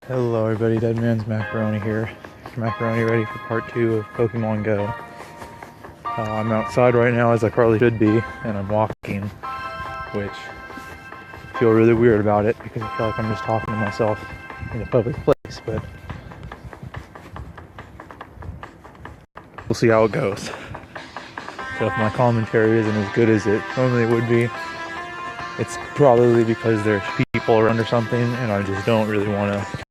Hello everybody, Dead Man's Macaroni here. Macaroni ready for part 2 of Pokemon Go. I'm outside right now as I probably should be, and I'm walking, which I feel really weird about it because I feel like I'm just talking to myself in a public place, but we'll see how it goes. So if my commentary isn't as good as it normally would be, it's probably because there's people around or something and I just don't really want to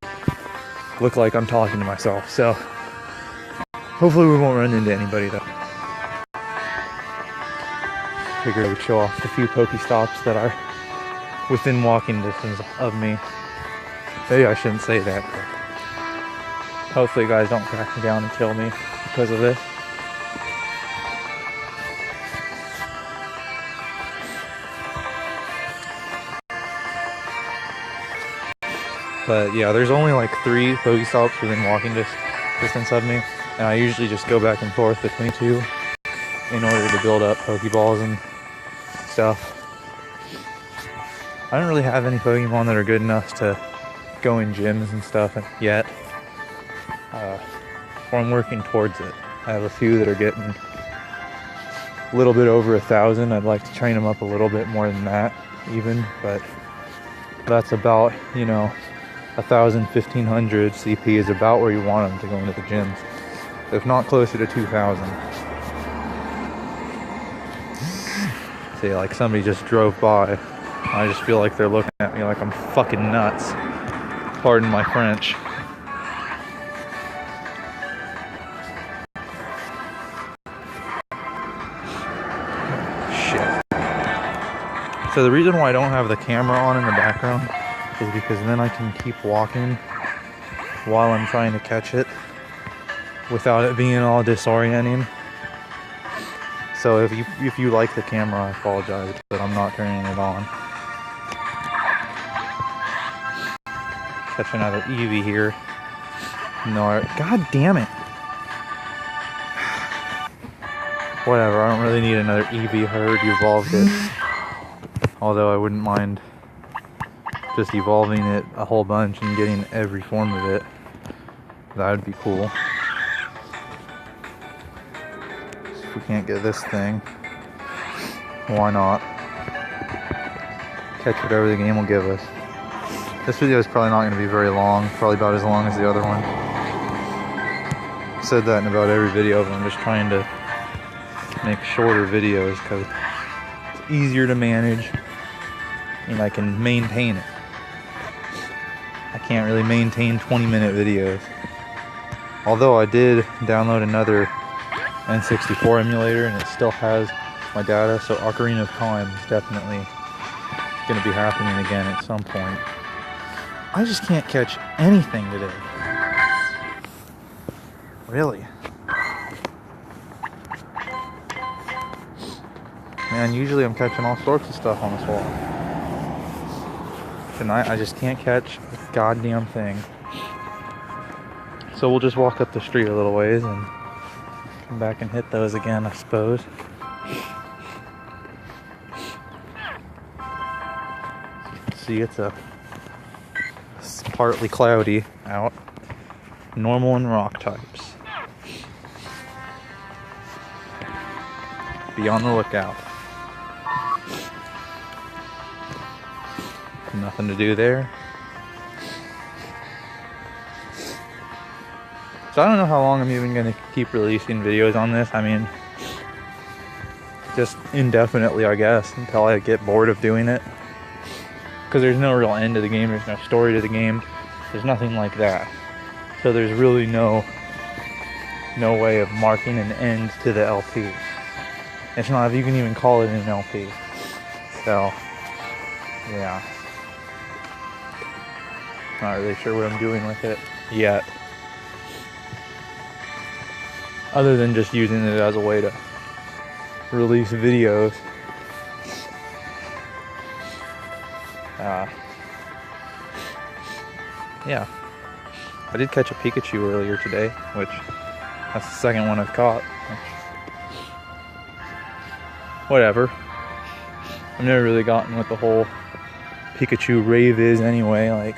look like I'm talking to myself. So hopefully we won't run into anybody though. Figured I would show off the few Pokestops that are within walking distance of me. Maybe I shouldn't say that, but hopefully you guys don't track me down and kill me because of this. But yeah, there's only like 3 Pokestops within walking distance of me, and I usually just go back and forth between 2 in order to build up Pokeballs and stuff. I don't really have any Pokemon that are good enough to go in gyms and stuff yet, or I'm working towards it. I have a few that are getting a little bit over 1,000. I'd like to train them up a little bit more than that even, but that's about, 1,000, 1,500 CP is about where you want them to go into the gyms, if not closer to 2,000. See, like somebody just drove by. I just feel like they're looking at me like I'm fucking nuts. Pardon my French. Shit. So the reason why I don't have the camera on in the background is because then I can keep walking while I'm trying to catch it without it being all disorienting. So if you like the camera, I apologize, but I'm not turning it on. Catch another Eevee here. No, god damn it. Whatever, I don't really need another Eevee. I already evolved it. Although I wouldn't mind just evolving it a whole bunch and getting every form of it. That would be cool. If we can't get this thing, why not? Catch whatever the game will give us. This video is probably not going to be very long, probably about as long as the other one. I said that in about every video, but I'm just trying to make shorter videos because it's easier to manage and I can maintain it. I can't really maintain 20-minute videos. Although I did download another N64 emulator and it still has my data, so Ocarina of Time is definitely going to be happening again at some point. I just can't catch anything today. Really. Man, usually I'm catching all sorts of stuff on this wall. Tonight I just can't catch a goddamn thing. So we'll just walk up the street a little ways and come back and hit those again, I suppose. See, it's partly cloudy out. Normal and rock types. Be on the lookout. Nothing to do there. So I don't know how long I'm even going to keep releasing videos on this. I mean, just indefinitely, I guess, until I get bored of doing it. Because there's no real end to the game, there's no story to the game, there's nothing like that. So there's really no way of marking an end to the LP. It's not if you can even call it an LP. So, yeah. Not really sure what I'm doing with it yet. Other than just using it as a way to release videos. Yeah. I did catch a Pikachu earlier today, which that's the second one I've caught. Whatever. I've never really gotten what the whole Pikachu rave is anyway. Like,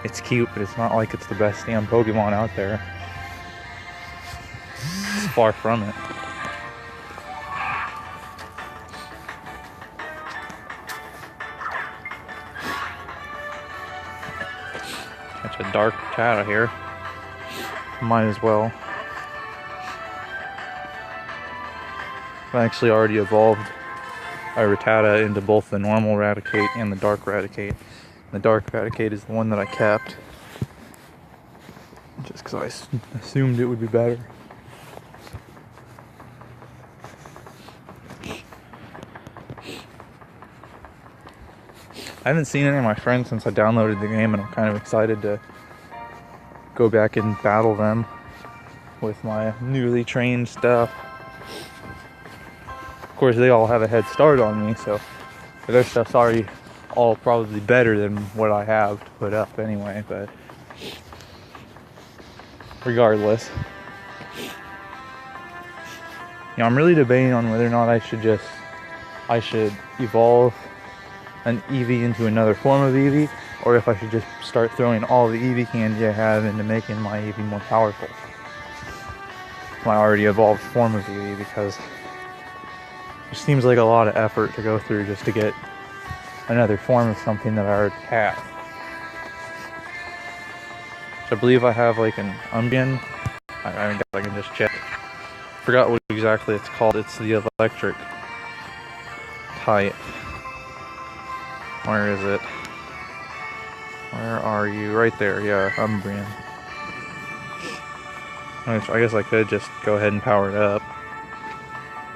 It's cute, but it's not like it's the best damn Pokemon out there. It's far from it. Catch a dark Rattata here. Might as well. I actually already evolved a Rattata into both the normal Raticate and the dark Raticate. The dark Raticate is the one that I kept, just because I assumed it would be better. I haven't seen any of my friends since I downloaded the game, and I'm kind of excited to go back and battle them with my newly trained stuff. Of course, they all have a head start on me, so their stuff's already all probably better than what I have to put up anyway, but regardless. I'm really debating on whether or not I should evolve an Eevee into another form of Eevee, or if I should just start throwing all the Eevee candy I have into making my Eevee more powerful. My already evolved form of Eevee, because it seems like a lot of effort to go through just to get another form of something that I already have. So I believe I have like an Umbreon. I guess I can just check. Forgot what exactly it's called. It's the electric type. Where is it? Where are you? Right there, yeah, Umbreon. I guess I could just go ahead and power it up.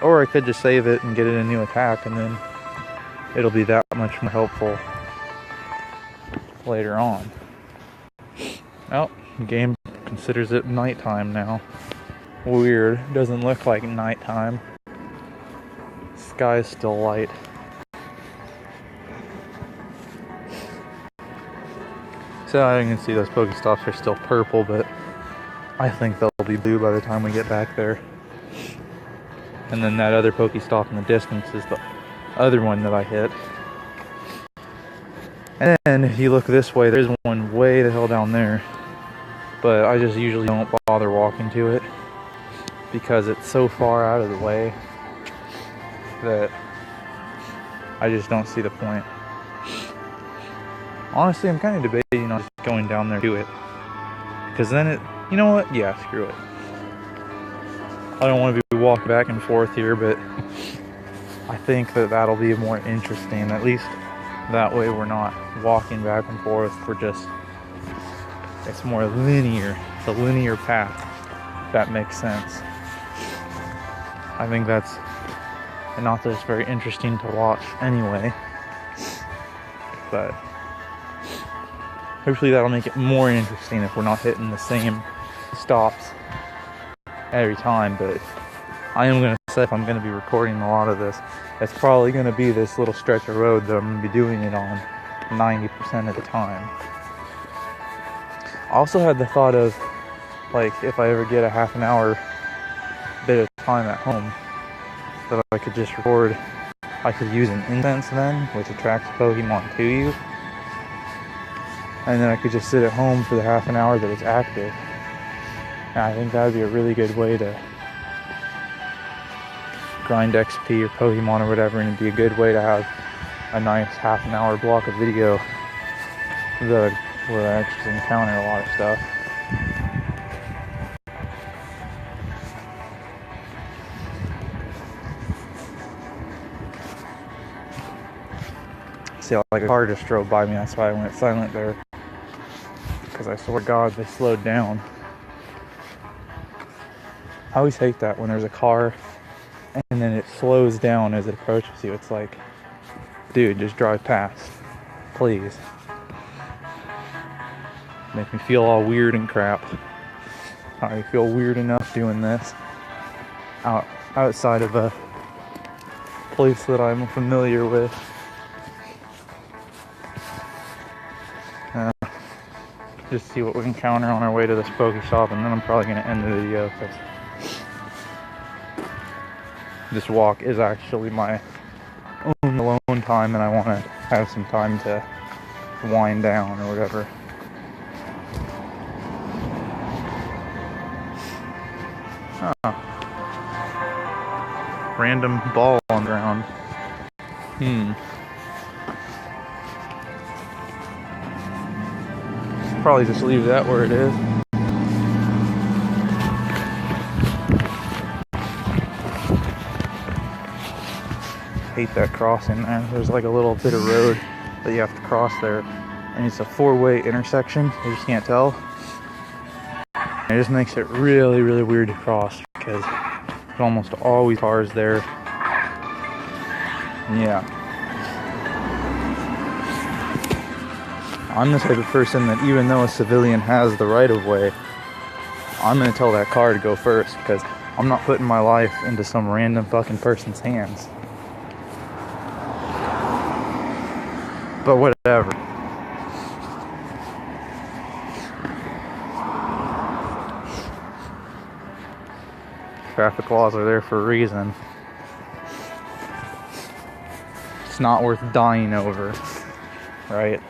Or I could just save it and get it a new attack, and then it'll be that much more helpful later on. Well, the game considers it nighttime now. Weird. Doesn't look like nighttime. Sky's still light. So I can see those Pokestops are still purple, but I think they'll be blue by the time we get back there. And then that other Pokestop in the distance is the other one that I hit. And then if you look this way, there's one way the hell down there. But I just usually don't bother walking to it, because it's so far out of the way that I just don't see the point. Honestly, I'm kind of debating on just going down there to it, because then it, you know what? Yeah, screw it. I don't want to be walking back and forth here, but I think that that'll be more interesting. At least that way we're not walking back and forth. We're just, it's more linear. It's a linear path. If that makes sense. I think that's not that it's very interesting to watch anyway. But hopefully that'll make it more interesting if we're not hitting the same stops every time. But I am going to say, if I'm going to be recording a lot of this, it's probably going to be this little stretch of road that I'm going to be doing it on 90% of the time. I also had the thought of, like, if I ever get a half an hour bit of time at home, that I could just record, I could use an incense then, which attracts Pokemon to you. And then I could just sit at home for the half an hour that it's active. And I think that would be a really good way to grind XP or Pokemon or whatever, and it'd be a good way to have a nice half an hour block of video where I actually encounter a lot of stuff. See, like a car just drove by me, that's why I went silent there. Because I swear to God, they slowed down. I always hate that when there's a car and then it slows down as it approaches you. It's like, dude, just drive past, please. Make me feel all weird and crap. I already feel weird enough doing this outside of a place that I'm familiar with. Just see what we encounter on our way to this Pokestop, and then I'm probably going to end the video, because this walk is actually my own alone time, and I want to have some time to wind down or whatever. Oh. Random ball on the ground. Probably just leave that where it is. Hate that crossing, man. There's like a little bit of road that you have to cross there, and it's a four-way intersection. You just can't tell. It just makes it really, really weird to cross because there's almost always cars there. Yeah. I'm the type of person that even though a civilian has the right of way, I'm gonna tell that car to go first because I'm not putting my life into some random fucking person's hands. But whatever. Traffic laws are there for a reason. It's not worth dying over, right?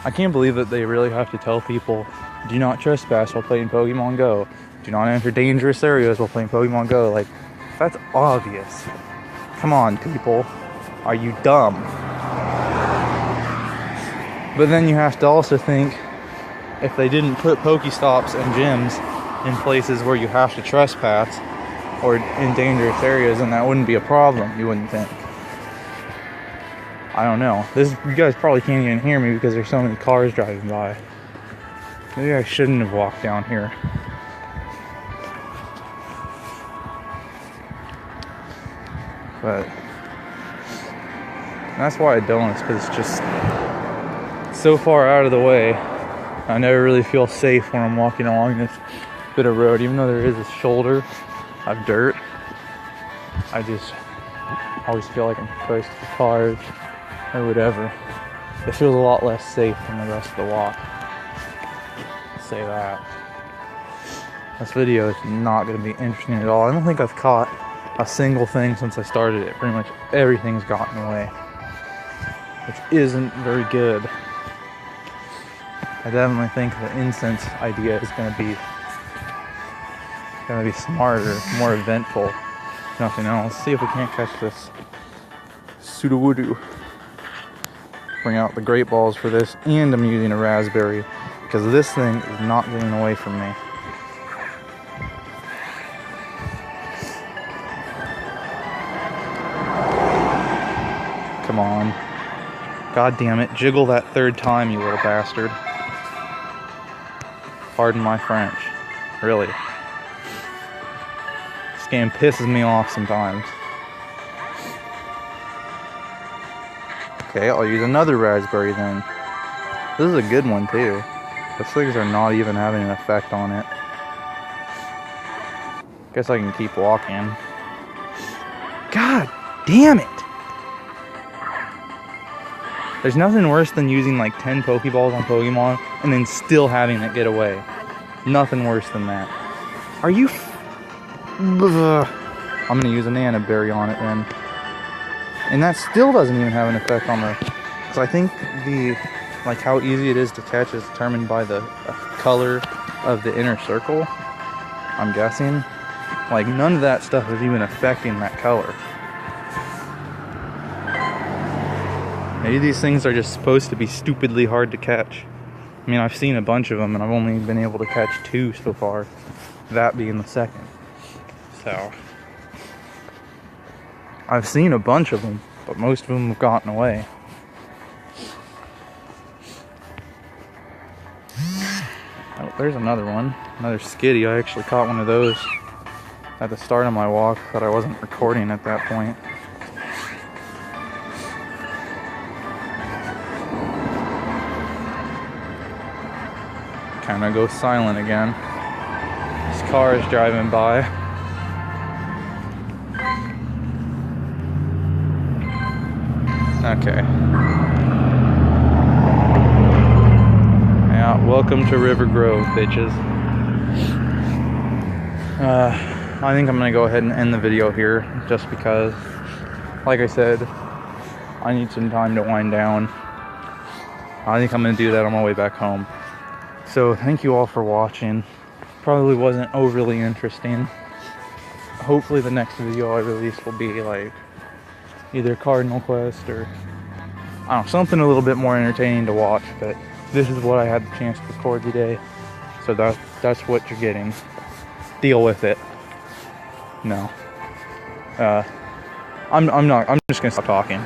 I can't believe that they really have to tell people, do not trespass while playing Pokemon Go. Do not enter dangerous areas while playing Pokemon Go. Like, that's obvious. Come on, people. Are you dumb? But then you have to also think, if they didn't put Pokestops and gyms in places where you have to trespass or in dangerous areas, then that wouldn't be a problem, you wouldn't think. I don't know. You guys probably can't even hear me because there's so many cars driving by. Maybe I shouldn't have walked down here. But that's why I don't. It's because it's just so far out of the way. I never really feel safe when I'm walking along this bit of road, even though there is a shoulder of dirt. I just always feel like I'm close to the cars or whatever. It feels a lot less safe than the rest of the walk. I'll say that. This video is not going to be interesting at all. I don't think I've caught a single thing since I started it. Pretty much everything's gotten away, which isn't very good. I definitely think the incense idea is going to be smarter, more eventful, nothing else. See if we can't catch this Sudowoodo. Bring out the great balls for this, and I'm using a raspberry because this thing is not getting away from me. Come on. God damn it. Jiggle that third time, you little bastard. Pardon my French. Really. This game pisses me off sometimes. Okay, I'll use another raspberry then. This is a good one too. Those things are not even having an effect on it. Guess I can keep walking. God damn it! There's nothing worse than using like 10 Pokeballs on Pokemon and then still having it get away. Nothing worse than that. Are you I'm gonna use a Nana Berry on it then. And that still doesn't even have an effect on the... Because I think like how easy it is to catch is determined by the color of the inner circle. I'm guessing. Like none of that stuff is even affecting that color. Maybe these things are just supposed to be stupidly hard to catch. I mean, I've seen a bunch of them and I've only been able to catch 2 so far. That being the second. So... I've seen a bunch of them, but most of them have gotten away. Oh, there's another one. Another skitty. I actually caught one of those at the start of my walk, but I wasn't recording at that point. Kind of go silent again. This car is driving by. Okay. Yeah, welcome to River Grove, bitches. I think I'm gonna go ahead and end the video here, just because, like I said, I need some time to wind down. I think I'm gonna do that on my way back home. So, thank you all for watching. probably wasn't overly interesting. Hopefully the next video I release will be like either Cardinal Quest or I don't know, something a little bit more entertaining to watch, but this is what I had the chance to record today. So that's what you're getting. Deal with it. No. I'm just gonna stop talking.